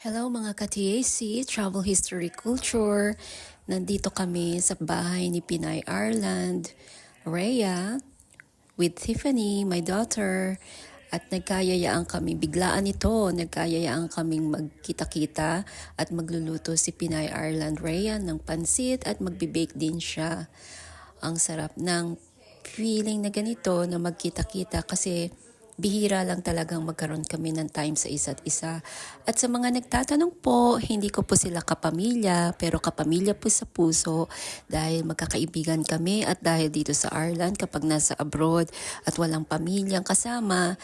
Hello mga ka-TAC, Travel History Culture. Nandito kami sa bahay ni Pinay Ireland, Rhea, with Tiffany, my daughter. At nagkayayaan kami, biglaan ito, nagkayayaan kaming magkita-kita at magluluto si Pinay Ireland Rhea ng pansit at magbe-bake din siya. Ang sarap ng feeling na ganito na magkita-kita kasi bihira lang talagang magkaroon kami ng time sa isa't isa. At sa mga nagtatanong po, hindi ko po sila kapamilya, pero kapamilya po sa puso dahil magkakaibigan kami at dahil dito sa Ireland kapag nasa abroad at walang pamilyang kasama,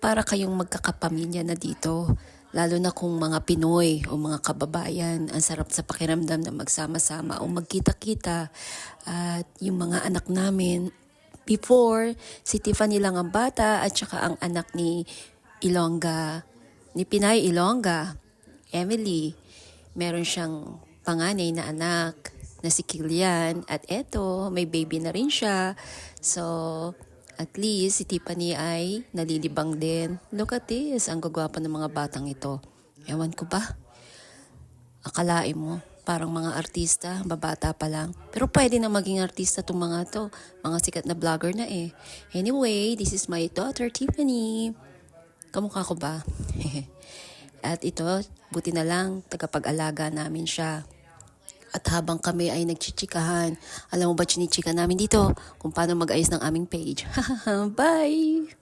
para kayong magkakapamilya na dito. Lalo na kung mga Pinoy o mga kababayan, ang sarap sa pakiramdam na magsama-sama o magkita-kita. At yung mga anak namin, before, si Tiffany lang ang bata at saka ang anak ni Ilongga, ni Pinay Ilongga, Emily. Meron siyang panganay na anak na si Kilian at eto, may baby na rin siya. So, at least si Tiffany ay nalilibang din. Look at this, ang gagwapa ng mga batang ito. Ewan ko ba? Akalain mo, parang mga artista, babata pa lang. Pero pwede na maging artista itong mga to. Mga sikat na vlogger na eh. Anyway, this is my daughter, Tiffany. Kamukha ko ba? At ito, buti na lang, tagapag-alaga namin siya. At habang kami ay nagchichikahan, alam mo ba chinichika namin dito kung paano mag-ayos ng aming page? Bye!